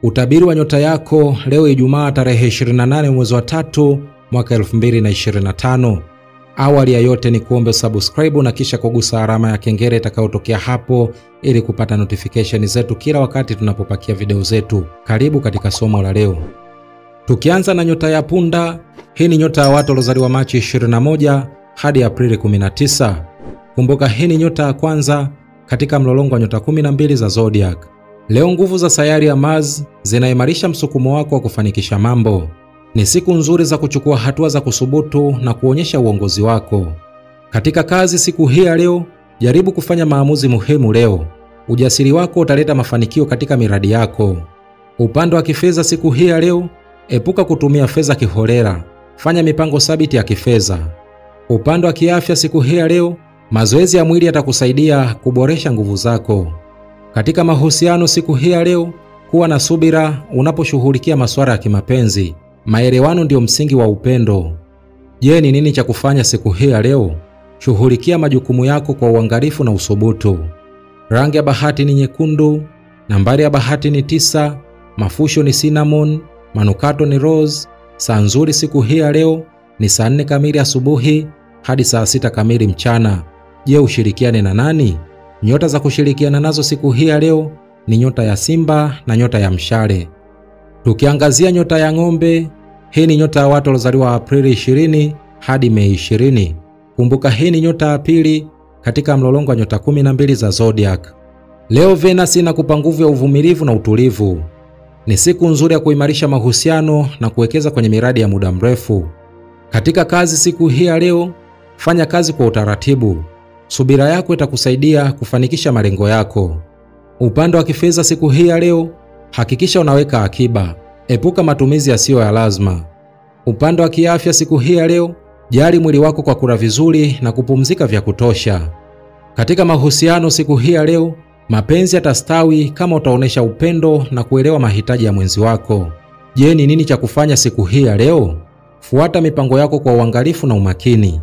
Utabiri wa nyota yako leo Ijumaa tarehe 28 mwezi wa 3 mwaka 2025. Awali ya yote ni kuombe subscribe na kisha kugusa alama ya kengele itakayotokea hapo ili kupata notification zetu kila wakati tunapopakia video zetu. Karibu katika somo la leo. Tukianza na nyota ya punda, hii ni nyota ya watu waliozaliwa Machi 21 hadi Aprili 19. Kumbuka hii ni nyota ya kwanza katika mlolongo wa nyota 12 za zodiac. Leo nguvu za sayari ya Mars zinaimarisha msukumo wako wa kufanikisha mambo. Ni siku nzuri za kuchukua hatua za kusubutu na kuonyesha uongozi wako. Katika kazi siku hii ya leo, jaribu kufanya maamuzi muhimu leo. Ujasiri wako utaleta mafanikio katika miradi yako. Upande wa kifedha siku hii ya leo, epuka kutumia fedha kiholela. Fanya mipango thabiti ya kifedha. Upande wa kiafya siku hii ya leo, mazoezi ya mwili yatakusaidia kuboresha nguvu zako. Katika mahusiano siku hii ya leo, kuwa na subira unaposhughulikia masuala ya kimapenzi. Maelewano ndio msingi wa upendo. Je, ni nini cha kufanya siku hii ya leo? Shughulikia majukumu yako kwa uangalifu na usubutu. Rangi ya bahati ni nyekundu, nambari ya bahati ni 9, mafusho ni cinnamon, manukato ni rose. Saa nzuri siku hii ya leo ni saa 4 kamili asubuhi hadi saa 6 kamili mchana. Je, ushirikiane na nani? Nyota za kushirikiana nazo siku hii ya leo ni nyota ya Simba na nyota ya Mshale. Tukiangazia nyota ya ng'ombe, hii ni nyota ya watu waliozaliwa Aprili 20 hadi Mei 20. Kumbuka hii ni nyota ya pili katika mlolongo wa nyota 12 za zodiac. Leo Venus inakupa nguvu ya uvumilivu na utulivu. Ni siku nzuri ya kuimarisha mahusiano na kuwekeza kwenye miradi ya muda mrefu. Katika kazi siku hii ya leo, fanya kazi kwa utaratibu. Subira yako itakusaidia kufanikisha malengo yako. Upande wa kifedha siku hii ya leo, hakikisha unaweka akiba. Epuka matumizi yasiyo ya lazima. Upande wa kiafya siku hii ya leo, jali mwili wako kwa kula vizuri na kupumzika vya kutosha. Katika mahusiano siku hii ya leo, mapenzi yatastawi kama utaonesha upendo na kuelewa mahitaji ya mwenzi wako. Je, ni nini cha kufanya siku hii ya leo? Fuata mipango yako kwa uangalifu na umakini.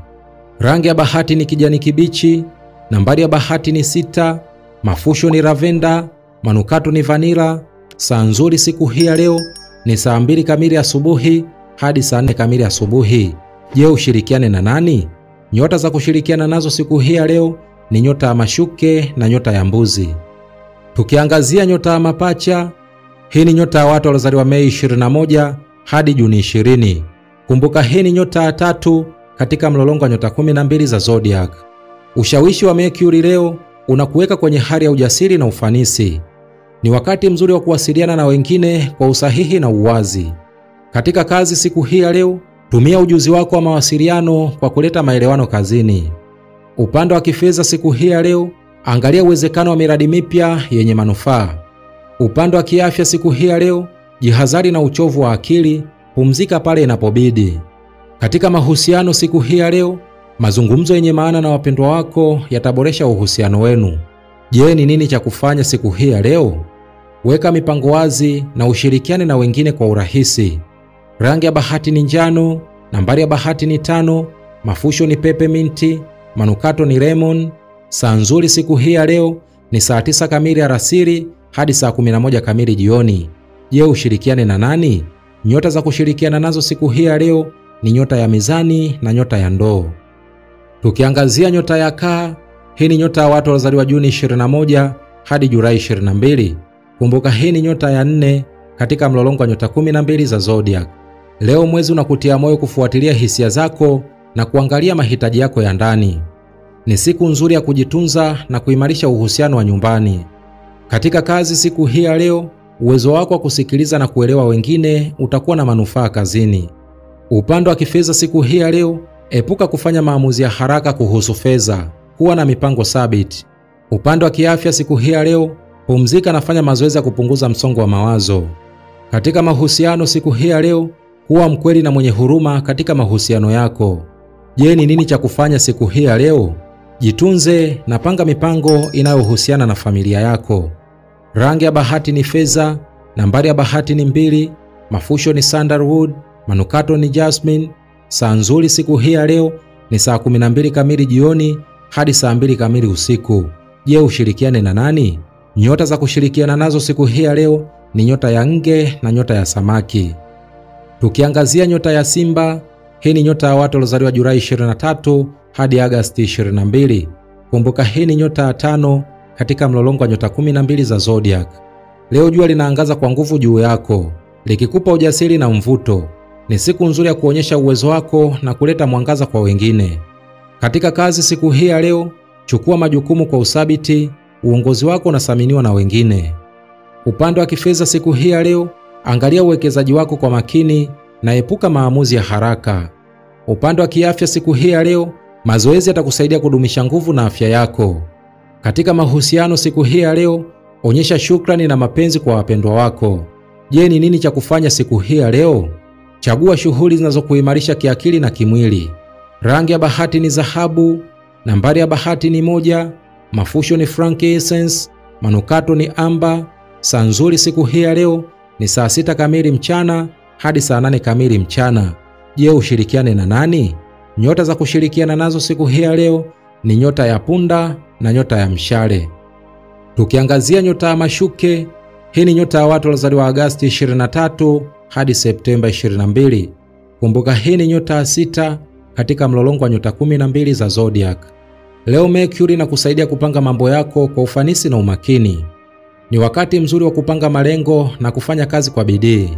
Rangi ya bahati ni kijani kibichi, nambari ya bahati ni 6, mafusho ni lavenda, manukato ni vanilla. Saa nzuri siku hii ya leo ni saa 2 kamili asubuhi hadi saa 4 kamili asubuhi. Je, ushirikiane na nani? Nyota za kushirikiana nazo siku hii ya leo ni nyota ya mashuke na nyota ya mbuzi. Tukiangazia nyota ya mapacha, hii ni nyota ya watu waliozaliwa Mei 21 hadi Juni 20. Kumbuka hii ni nyota ya 3 katika mlolongo wa nyota 12 za zodiac. Ushawishi wa Mercury leo unakuweka kwenye hali ya ujasiri na ufanisi. Ni wakati mzuri wa kuwasiliana na wengine kwa usahihi na uwazi. Katika kazi siku hii ya leo, tumia ujuzi wako wa mawasiliano kwa kuleta maelewano kazini. Upande wa kifedha siku hii ya leo, angalia uwezekano wa miradi mipya yenye manufaa. Upande wa kiafya siku hii ya leo, jihadhari na uchovu wa akili, pumzika pale inapobidi. Katika mahusiano siku hii ya leo, mazungumzo yenye maana na wapendwa wako yataboresha uhusiano wenu. Je, ni nini cha kufanya siku hii ya leo? Weka mipango wazi na ushirikiane na wengine kwa urahisi. Rangi ya bahati ni njano, nambari ya bahati ni 5, mafusho ni peppermint, manukato ni lemon. Saa nzuri siku hii ya leo ni saa 9 kamili alasiri hadi saa 11 kamili jioni. Je, ushirikiane na nani? Nyota za kushirikiana nazo siku hii ya leo ni nyota ya mizani na nyota ya ndoo. Tukiangazia nyota ya kaa, hii ni nyota ya watu waliozaliwa Juni 21 hadi Julai 22. Kumbuka hii ni nyota ya 4 katika mlolongo wa nyota 12 za zodiac. Leo mwezi unakutia moyo kufuatilia hisia zako na kuangalia mahitaji yako ya ndani. Ni siku nzuri ya kujitunza na kuimarisha uhusiano wa nyumbani. Katika kazi siku hii ya leo, uwezo wako wa kusikiliza na kuelewa wengine utakuwa na manufaa kazini. Upande wa kifedha siku hii ya leo, epuka kufanya maamuzi ya haraka kuhusu fedha. Kuwa na mipango thabiti. Upande wa kiafya siku hii ya leo, pumzika na fanya mazoezi ya kupunguza msongo wa mawazo. Katika mahusiano siku hii ya leo, kuwa mkweli na mwenye huruma katika mahusiano yako. Je, ni nini cha kufanya siku hii ya leo? Jitunze na panga mipango inayohusiana na familia yako. Rangi ya bahati ni fedha, nambari ya bahati ni 2, mafusho ni sandalwood, manukato ni jasmine. Saa nzuri siku hii ya leo ni saa 12 kamili jioni hadi saa 2 kamili usiku. Je, ushirikiane na nani? Nyota za kushirikiana nazo siku hii ya leo ni nyota ya Nge na nyota ya Samaki. Tukiangazia nyota ya Simba, hii ni nyota ya watu waliozaliwa Julai 23 hadi Agosti 22. Kumbuka hii ni nyota ya 5 katika mlolongo wa nyota 12 za zodiac. Leo jua linaangaza kwa nguvu juu yako, likikupa ujasiri na mvuto. Ni siku nzuri ya kuonyesha uwezo wako na kuleta mwangaza kwa wengine. Katika kazi siku hii ya leo, chukua majukumu kwa uthabiti, uongozi wako unathaminiwa na wengine. Upande wa kifedha siku hii ya leo, angalia uwekezaji wako kwa makini na epuka maamuzi ya haraka. Upande wa kiafya siku hii ya leo, mazoezi yatakusaidia kudumisha nguvu na afya yako. Katika mahusiano siku hii ya leo, onyesha shukrani na mapenzi kwa wapendwa wako. Je, ni nini cha kufanya siku hii ya leo? Chagua shughuli zinazokuimarisha kiakili na kimwili. Rangi ya bahati ni dhahabu, nambari ya bahati ni 1, mafusho ni frankincense, manukato ni amba. Saa nzuri siku hii ya leo ni saa 6 kamili mchana hadi saa 8 kamili mchana. Je, ushirikiane na nani? Nyota za kushirikiana nazo siku hii ya leo ni nyota ya punda na nyota ya mshale. Tukiangazia nyota ya mashuke, hii ni nyota ya watu waliozaliwa Agosti 23 hadi Septemba 22. Kumbuka hii ni nyota ya 6 katika mlolongo wa nyota 12 za zodiac. Leo Mercury na kusaidia kupanga mambo yako kwa ufanisi na umakini. Ni wakati mzuri wa kupanga malengo na kufanya kazi kwa bidii.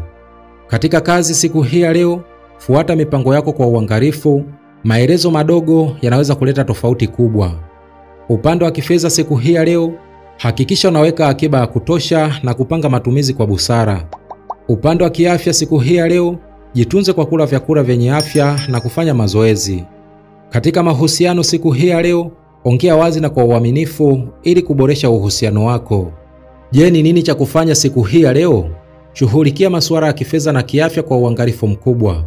Katika kazi siku hii ya leo, fuata mipango yako kwa uangalifu. Maelezo madogo yanaweza kuleta tofauti kubwa. Upande wa kifedha siku hii ya leo, hakikisha unaweka akiba ya kutosha na kupanga matumizi kwa busara. Upande wa kiafya siku hii ya leo, jitunze kwa kula vyakula vyenye afya na kufanya mazoezi. Katika mahusiano siku hii ya leo, ongea wazi na kwa uaminifu ili kuboresha uhusiano wako. Je, ni nini cha kufanya siku hii ya leo? Shughulikia masuala ya kifedha na kiafya kwa uangalifu mkubwa.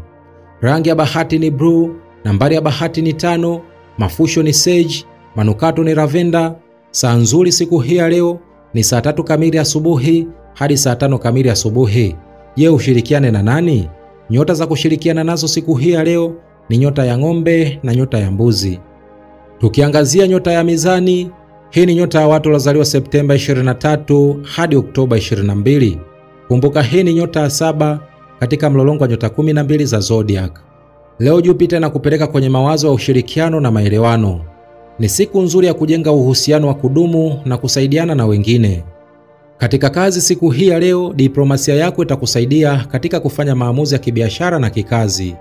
Rangi ya bahati ni blue, nambari ya bahati ni 5, mafusho ni sage, manukato ni lavender. Saa nzuri siku hii ya leo ni saa 3 kamili asubuhi hadi saa 5 kamili asubuhi. Je, ushirikiane na nani? Nyota za kushirikiana nazo siku hii ya leo ni nyota ya ng'ombe na nyota ya mbuzi. Tukiangazia nyota ya mizani, hii ni nyota ya watu waliozaliwa Septemba 23 hadi Oktoba 22. Kumbuka hii ni nyota ya 7 katika mlolongo wa nyota 12 za zodiac. Leo Jupiter inakupeleka kwenye mawazo ya ushirikiano na maelewano. Ni siku nzuri ya kujenga uhusiano wa kudumu na kusaidiana na wengine. Katika kazi siku hii ya leo, diplomasia yako itakusaidia katika kufanya maamuzi ya kibiashara na kikazi.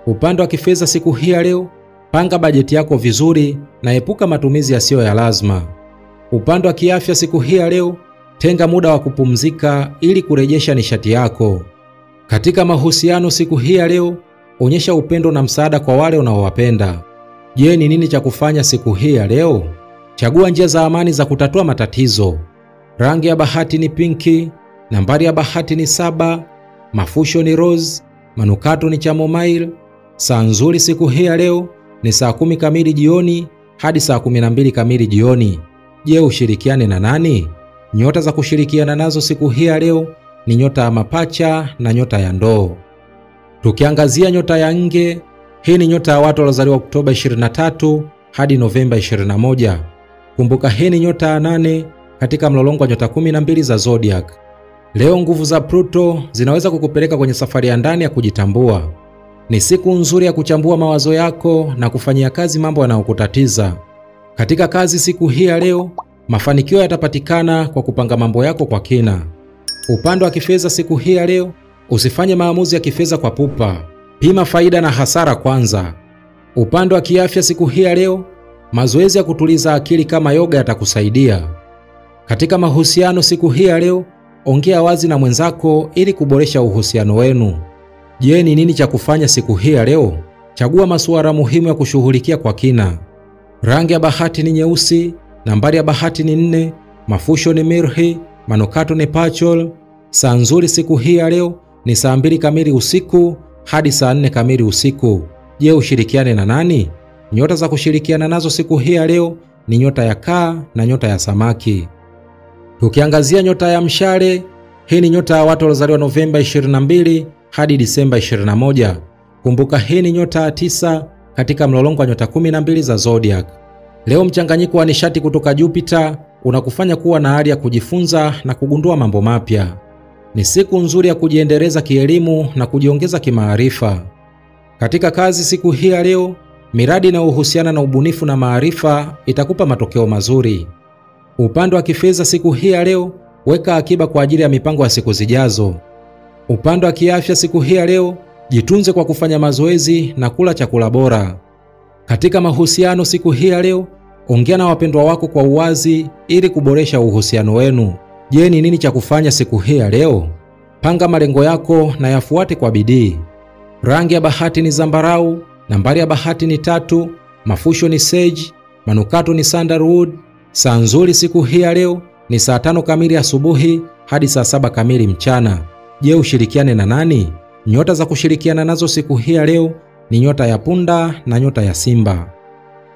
Upande wa kifedha siku hii ya leo, panga bajeti yako vizuri na epuka matumizi yasiyo ya lazima. Upande wa kiafya siku hii ya leo, tenga muda wa kupumzika ili kurejesha nishati yako. Katika mahusiano siku hii ya leo, onyesha upendo na msaada kwa wale unaowapenda. Je, ni nini cha kufanya siku hii ya leo? Chagua njia za amani za kutatua matatizo. Rangi ya bahati ni pinki, nambari ya bahati ni 7, mafusho ni rose, manukato ni chamomile. Saa nzuri siku hii ya leo ni saa 10 kamili jioni hadi saa 12 kamili jioni. Je, ushirikiane na nani? Nyota za kushirikiana nazo siku hii ya leo ni nyota ya mapacha na nyota ya ndoo. Tukiangazia nyota ya Nge, hii ni nyota ya watu waliozaliwa Oktoba 23 hadi Novemba 21. Kumbuka hii ni nyota ya 8 katika mlolongo wa nyota 12 za zodiac. Leo nguvu za Pluto zinaweza kukupeleka kwenye safari ya ndani ya kujitambua. Ni siku nzuri ya kuchambua mawazo yako na kufanyia kazi mambo yanayokutatiza. Katika kazi siku hii ya leo, mafanikio yatapatikana kwa kupanga mambo yako kwa kina. Upande wa kifedha siku hii ya leo, usifanye maamuzi ya kifedha kwa pupa. Pima faida na hasara kwanza. Upande wa kiafya siku hii ya leo, mazoezi ya kutuliza akili kama yoga yatakusaidia. Katika mahusiano siku hii ya leo, ongea wazi na mwenzako ili kuboresha uhusiano wenu. Je, ni nini cha kufanya siku hii ya leo? Chagua masuala muhimu ya kushughulikia kwa kina. Rangi ya bahati ni nyeusi, nambari ya bahati ni 4, mafusho ni mirhi, manukato ni pachol. Saa nzuri siku hii ya leo ni saa 2 kamili usiku hadi saa 4 kamili usiku. Je, ushirikiane na nani? Nyota za kushirikiana nazo siku hii ya leo ni nyota ya kaa na nyota ya samaki. Tukiangazia nyota ya mshale, hii ni nyota ya watu waliozaliwa Novemba 22 hadi Disemba 21. Kumbuka hii ni nyota ya 9 katika mlolongo wa nyota 12 za zodiac. Leo mchanganyiko wa nishati kutoka Jupiter unakufanya kuwa na hali ya kujifunza na kugundua mambo mapya. Ni siku nzuri ya kujiendeleza kielimu na kujiongeza kimaarifa. Katika kazi siku hii ya leo, miradi inayohusiana na ubunifu na maarifa itakupa matokeo mazuri. Upande wa kifedha siku hii ya leo, weka akiba kwa ajili ya mipango ya siku zijazo. Upande wa kiafya siku hii ya leo, jitunze kwa kufanya mazoezi na kula chakula bora. Katika mahusiano siku hii ya leo, ongea na wapendwa wako kwa uwazi ili kuboresha uhusiano wenu. Je, ni nini cha kufanya siku hii ya leo? Panga malengo yako na yafuate kwa bidii. Rangi ya bahati ni zambarau, nambari ya bahati ni 3, mafusho ni sage, manukato ni sandalwood. Saa nzuri siku hii ya leo ni saa 5 kamili asubuhi hadi saa 7 kamili mchana. Je, ushirikiane na nani? Nyota za kushirikiana nazo siku hii ya leo ni nyota ya punda na nyota ya simba.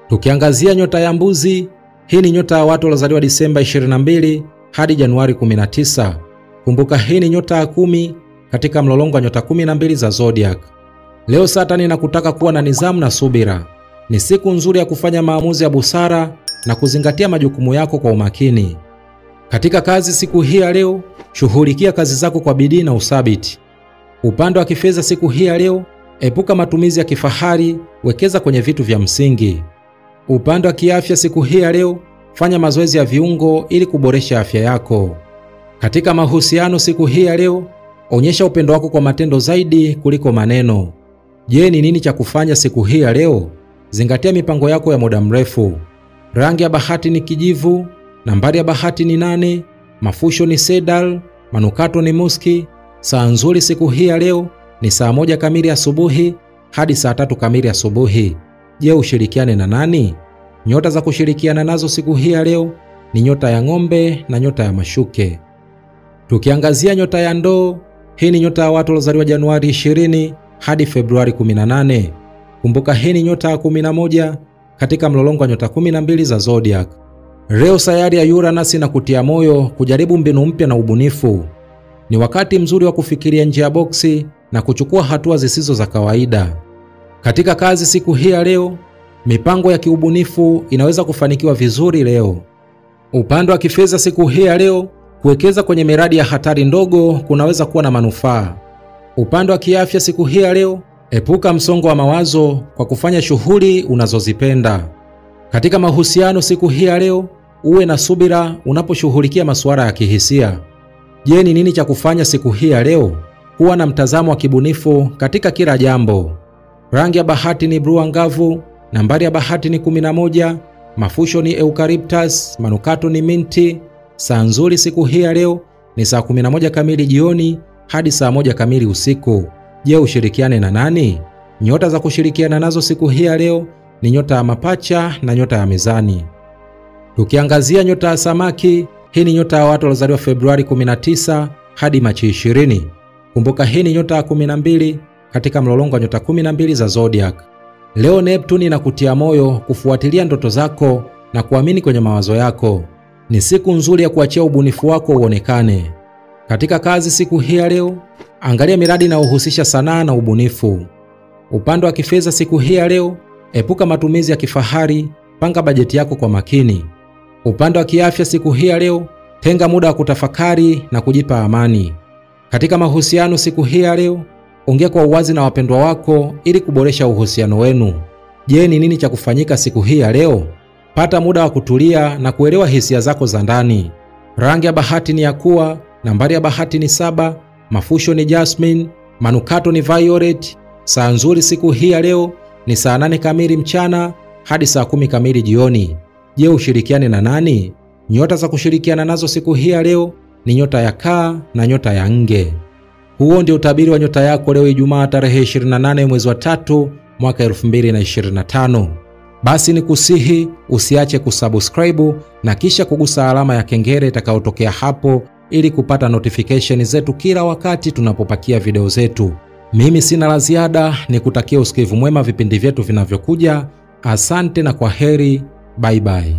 Tukiangazia nyota ya mbuzi, hii ni nyota ya watu waliozaliwa Disemba 22 hadi Januari 19. Kumbuka hii ni nyota ya 10 katika mlolongo wa nyota 12 za zodiac. Leo Satani inakutaka kuwa na nidhamu na subira. Ni siku nzuri ya kufanya maamuzi ya busara na kuzingatia majukumu yako kwa umakini. Katika kazi siku hii ya leo, shughulikia kazi zako kwa bidii na uthabiti. Upande wa kifedha siku hii ya leo, epuka matumizi ya kifahari, wekeza kwenye vitu vya msingi. Upande wa kiafya siku hii ya leo, fanya mazoezi ya viungo ili kuboresha afya yako. Katika mahusiano siku hii ya leo, onyesha upendo wako kwa matendo zaidi kuliko maneno. Je, ni nini cha kufanya siku hii ya leo? Zingatia mipango yako ya muda mrefu. Rangi ya bahati ni kijivu, nambari ya bahati ni 8, mafusho ni sedal, manukato ni muski. Saa nzuri siku hii ya leo ni saa 1 kamili asubuhi hadi saa 3 kamili asubuhi. Je, ushirikiane na nani? Nyota za kushirikiana nazo siku hii ya leo ni nyota ya ng'ombe na nyota ya mashuke. Tukiangazia nyota ya ndoo, hii ni nyota ya watu waliozaliwa Januari 20 hadi Februari 18. Kumbuka hii ni nyota ya 11 katika mlolongo wa nyota 12 za zodiac. Leo sayari ya Uranus na kutia moyo kujaribu mbinu mpya na ubunifu. Ni wakati mzuri wa kufikiria nje ya boksi na kuchukua hatua zisizo za kawaida. Katika kazi siku hii ya leo, mipango ya kiubunifu inaweza kufanikiwa vizuri leo. Upande wa kifedha siku hii ya leo, kuwekeza kwenye miradi ya hatari ndogo kunaweza kuwa na manufaa. Upande wa kiafya siku hii ya leo, epuka msongo wa mawazo kwa kufanya shughuli unazozipenda. Katika mahusiano siku hii ya leo, uwe na subira unaposhughulikia masuala ya kihisia. Je, ni nini cha kufanya siku hii ya leo? Kuwa na mtazamo wa kibunifu katika kila jambo. Rangi ya bahati ni blue angavu, nambari ya bahati ni 11, mafusho ni eucalyptus, manukato ni minti. Saa nzuri siku hii ya leo ni saa 11 kamili jioni hadi saa 1 kamili usiku. Je, ushirikiane na nani? Nyota za kushirikiana nazo siku hii ya leo ni nyota ya mapacha na nyota ya mezani. Tukiangazia nyota ya samaki, hii ni nyota ya watu waliozaliwa Februari 19 hadi Machi 20. Kumbuka hii ni nyota ya 12 katika mlolongo wa nyota 12 za zodiac. Leo Neptune inakutia moyo kufuatilia ndoto zako na kuamini kwenye mawazo yako. Ni siku nzuri ya kuachia ubunifu wako uonekane. Katika kazi siku hii ya leo, angalia miradi inayohusisha sanaa na ubunifu. Upande wa kifedha siku hii ya leo, epuka matumizi ya kifahari, panga bajeti yako kwa makini. Upande wa kiafya siku hii ya leo, tenga muda wa kutafakari na kujipa amani. Katika mahusiano siku hii ya leo, ongea kwa uwazi na wapendwa wako ili kuboresha uhusiano wenu. Je, ni nini cha kufanyika siku hii ya leo? Pata muda wa kutulia na kuelewa hisia zako za ndani. Rangi ya bahati ni yakua, nambari ya bahati ni 7, mafusho ni jasmine, manukato ni violet. Saa nzuri siku hii ya leo ni saa 8 kamili mchana hadi saa 10 kamili jioni. Je, ushirikiane na nani? Nyota za kushirikiana nazo siku hii ya leo ni nyota ya kaa na nyota ya nge. Huo ndio utabiri wa nyota yako leo Ijumaa tarehe 28 mwezi wa 3 mwaka 2025. Basi ni kusihi usiache kusubscribe na kisha kugusa alama ya kengele itakayotokea hapo ili kupata notification zetu kila wakati tunapopakia video zetu. Mimi sina la ziada, nikutakia usikivu mwema vipindi vyetu vinavyokuja. Asante na kwaheri, bye bye.